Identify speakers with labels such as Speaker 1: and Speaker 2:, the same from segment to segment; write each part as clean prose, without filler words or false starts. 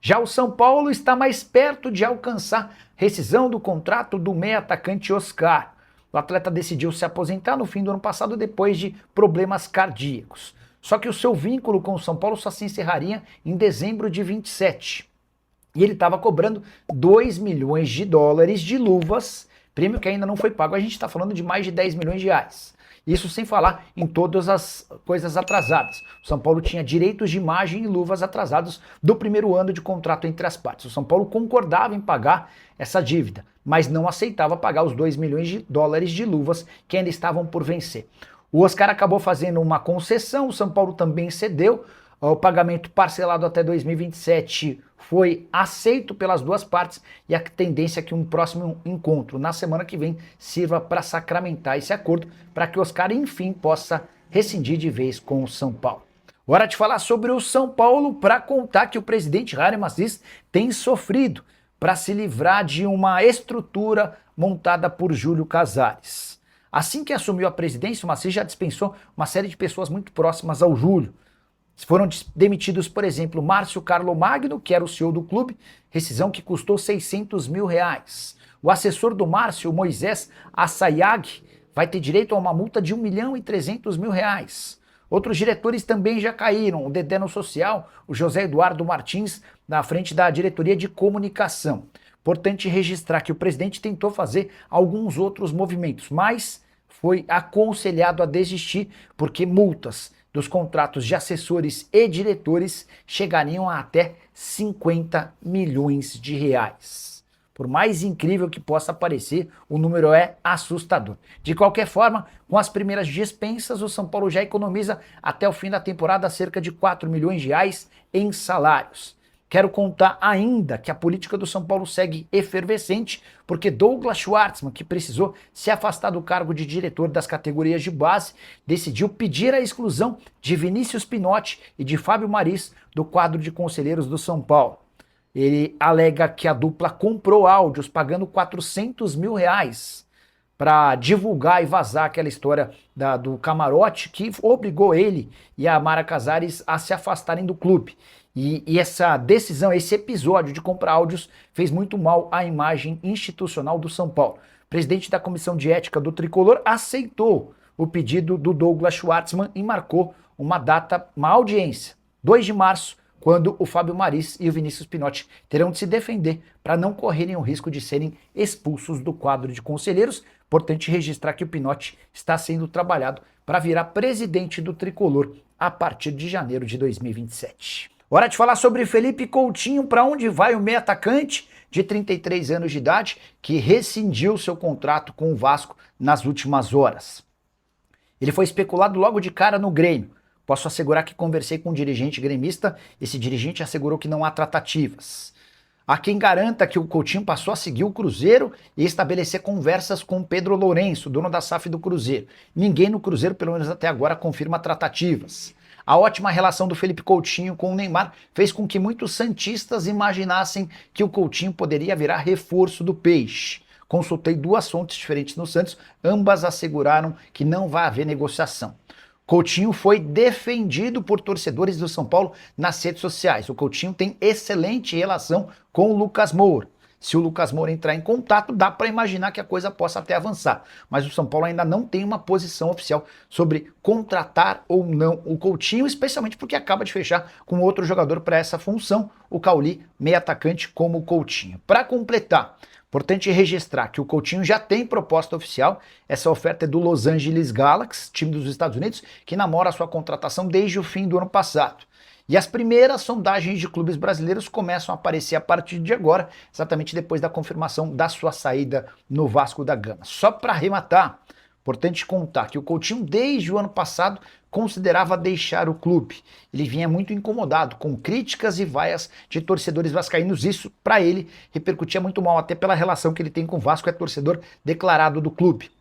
Speaker 1: Já o São Paulo está mais perto de alcançar rescisão do contrato do meia atacante Oscar. O atleta decidiu se aposentar no fim do ano passado depois de problemas cardíacos. Só que o seu vínculo com o São Paulo só se encerraria em dezembro de 27. E ele estava cobrando 2 milhões de dólares de luvas, prêmio que ainda não foi pago. A gente está falando de mais de 10 milhões de reais. Isso sem falar em todas as coisas atrasadas. O São Paulo tinha direitos de imagem e luvas atrasados do primeiro ano de contrato entre as partes. O São Paulo concordava em pagar essa dívida, mas não aceitava pagar os 2 milhões de dólares de luvas que ainda estavam por vencer. O Oscar acabou fazendo uma concessão, o São Paulo também cedeu. O pagamento parcelado até 2027 foi aceito pelas duas partes e a tendência é que um próximo encontro na semana que vem sirva para sacramentar esse acordo para que o Oscar enfim possa rescindir de vez com o São Paulo. Hora de falar sobre o São Paulo para contar que o presidente Jair Massis tem sofrido para se livrar de uma estrutura montada por Júlio Casares. Assim que assumiu a presidência, o Massis já dispensou uma série de pessoas muito próximas ao Júlio. Foram demitidos, por exemplo, Márcio Carlomagno, que era o CEO do clube, rescisão que custou 600 mil reais. O assessor do Márcio, Moisés Assayag, vai ter direito a uma multa de 1 milhão e 300 mil reais. Outros diretores também já caíram, o Dedé no Social, o José Eduardo Martins, na frente da diretoria de comunicação. Importante registrar que o presidente tentou fazer alguns outros movimentos, mas foi aconselhado a desistir porque multas dos contratos de assessores e diretores chegariam a até 50 milhões de reais. Por mais incrível que possa parecer, o número é assustador. De qualquer forma, com as primeiras dispensas, o São Paulo já economiza até o fim da temporada cerca de 4 milhões de reais em salários. Quero contar ainda que a política do São Paulo segue efervescente, porque Douglas Schwartzman, que precisou se afastar do cargo de diretor das categorias de base, decidiu pedir a exclusão de Vinícius Pinotti e de Fábio Maris do quadro de conselheiros do São Paulo. Ele alega que a dupla comprou áudios pagando 400 mil reais para divulgar e vazar aquela história do camarote que obrigou ele e a Mara Casares a se afastarem do clube. E essa decisão, esse episódio de comprar áudios fez muito mal à imagem institucional do São Paulo. O presidente da Comissão de Ética do Tricolor aceitou o pedido do Douglas Schwartzman e marcou uma data, uma audiência, 2 de março, quando o Fábio Maris e o Vinícius Pinotti terão de se defender para não correrem o risco de serem expulsos do quadro de conselheiros. Importante registrar que o Pinotti está sendo trabalhado para virar presidente do Tricolor a partir de janeiro de 2027. Hora de falar sobre Felipe Coutinho, para onde vai o meio atacante de 33 anos de idade que rescindiu seu contrato com o Vasco nas últimas horas. Ele foi especulado logo de cara no Grêmio. Posso assegurar que conversei com um dirigente gremista, esse dirigente assegurou que não há tratativas. Há quem garanta que o Coutinho passou a seguir o Cruzeiro e estabelecer conversas com Pedro Lourenço, dono da SAF do Cruzeiro. Ninguém no Cruzeiro, pelo menos até agora, confirma tratativas. A ótima relação do Felipe Coutinho com o Neymar fez com que muitos santistas imaginassem que o Coutinho poderia virar reforço do Peixe. Consultei 2 fontes diferentes no Santos, ambas asseguraram que não vai haver negociação. Coutinho foi defendido por torcedores do São Paulo nas redes sociais. O Coutinho tem excelente relação com o Lucas Moura. Se o Lucas Moura entrar em contato, dá para imaginar que a coisa possa até avançar. Mas o São Paulo ainda não tem uma posição oficial sobre contratar ou não o Coutinho, especialmente porque acaba de fechar com outro jogador para essa função, o Cauli, meio atacante como o Coutinho. Para completar, importante registrar que o Coutinho já tem proposta oficial. Essa oferta é do Los Angeles Galaxy, time dos Estados Unidos, que namora a sua contratação desde o fim do ano passado. E as primeiras sondagens de clubes brasileiros começam a aparecer a partir de agora, exatamente depois da confirmação da sua saída no Vasco da Gama. Só para arrematar, importante contar que o Coutinho, desde o ano passado, considerava deixar o clube. Ele vinha muito incomodado com críticas e vaias de torcedores vascaínos. Isso, para ele, repercutia muito mal, até pela relação que ele tem com o Vasco, é torcedor declarado do clube.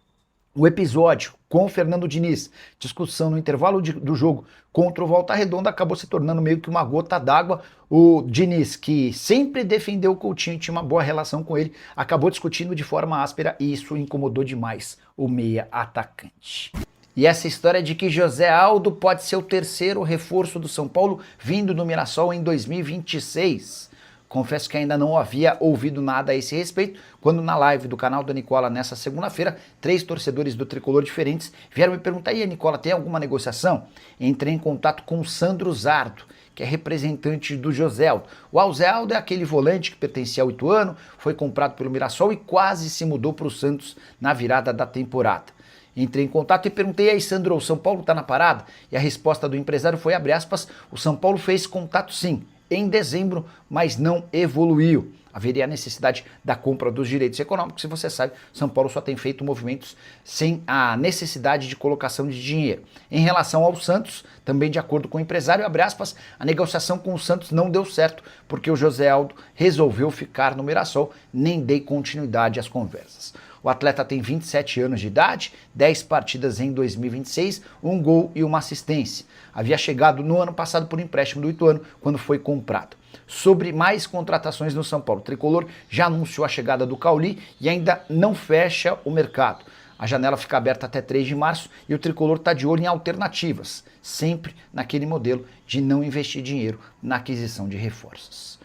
Speaker 1: O episódio com o Fernando Diniz, discussão no intervalo do jogo contra o Volta Redonda, acabou se tornando meio que uma gota d'água. O Diniz, que sempre defendeu o Coutinho, tinha uma boa relação com ele, acabou discutindo de forma áspera e isso incomodou demais o meia atacante. E essa história de que José Aldo pode ser o terceiro reforço do São Paulo vindo do Mirassol em 2026. Confesso que ainda não havia ouvido nada a esse respeito, quando na live do canal da Nicola nessa segunda-feira, 3 torcedores do Tricolor diferentes vieram me perguntar: e aí, Nicola, tem alguma negociação? Entrei em contato com o Sandro Zardo, que é representante do Joseldo. O Joseldo é aquele volante que pertencia ao Ituano, foi comprado pelo Mirassol e quase se mudou para o Santos na virada da temporada. Entrei em contato e perguntei: aí, Sandro, o São Paulo tá na parada? E a resposta do empresário foi, abre aspas, o São Paulo fez contato sim, em dezembro, mas não evoluiu. Haveria a necessidade da compra dos direitos econômicos, e você sabe, São Paulo só tem feito movimentos sem a necessidade de colocação de dinheiro. Em relação ao Santos, também de acordo com o empresário, abre aspas, a negociação com o Santos não deu certo, porque o José Aldo resolveu ficar no Mirassol, nem dei continuidade às conversas. O atleta tem 27 anos de idade, 10 partidas em 2026, um gol e uma assistência. Havia chegado no ano passado por empréstimo do Ituano, quando foi comprado. Sobre mais contratações no São Paulo, o Tricolor já anunciou a chegada do Cauli e ainda não fecha o mercado. A janela fica aberta até 3 de março e o Tricolor está de olho em alternativas, sempre naquele modelo de não investir dinheiro na aquisição de reforços.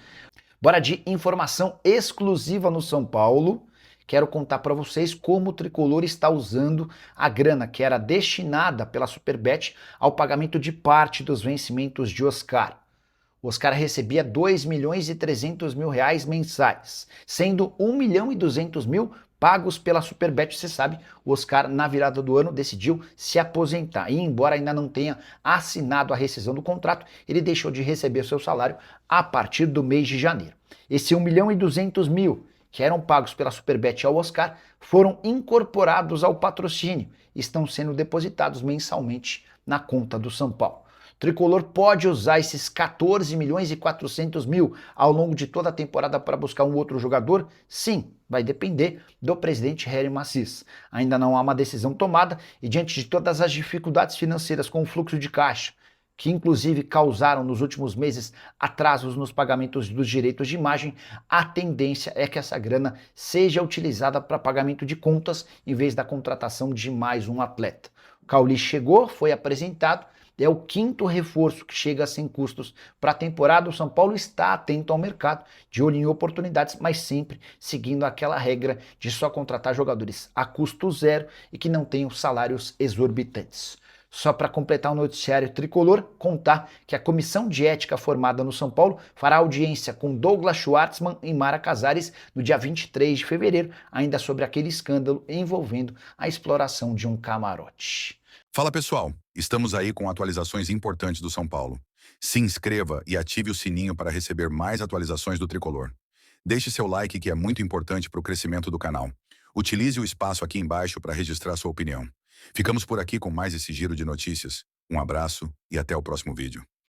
Speaker 1: Bora de informação exclusiva no São Paulo. Quero contar para vocês como o Tricolor está usando a grana que era destinada pela Superbet ao pagamento de parte dos vencimentos de Oscar. O Oscar recebia 2.300.000 reais mensais, sendo 1.200.000 pagos pela Superbet. Você sabe, o Oscar na virada do ano decidiu se aposentar e, embora ainda não tenha assinado a rescisão do contrato, ele deixou de receber seu salário a partir do mês de janeiro. Esse 1.200.000 que eram pagos pela Superbet ao Oscar, foram incorporados ao patrocínio e estão sendo depositados mensalmente na conta do São Paulo. O Tricolor pode usar esses 14.400.000 ao longo de toda a temporada para buscar um outro jogador? Sim, vai depender do presidente Hélio Massis. Ainda não há uma decisão tomada e, diante de todas as dificuldades financeiras com o fluxo de caixa, que inclusive causaram nos últimos meses atrasos nos pagamentos dos direitos de imagem, a tendência é que essa grana seja utilizada para pagamento de contas em vez da contratação de mais um atleta. O Cauli chegou, foi apresentado, é o 5º reforço que chega sem custos para a temporada. O São Paulo está atento ao mercado, de olho em oportunidades, mas sempre seguindo aquela regra de só contratar jogadores a custo zero e que não tenham salários exorbitantes. Só para completar o noticiário tricolor, contar que a comissão de ética formada no São Paulo fará audiência com Douglas Schwartzman e Mara Casares no dia 23 de fevereiro, ainda sobre aquele escândalo envolvendo a exploração de um camarote.
Speaker 2: Fala pessoal, estamos aí com atualizações importantes do São Paulo. Se inscreva e ative o sininho para receber mais atualizações do Tricolor. Deixe seu like, que é muito importante para o crescimento do canal. Utilize o espaço aqui embaixo para registrar sua opinião. Ficamos por aqui com mais esse giro de notícias. Um abraço e até o próximo vídeo.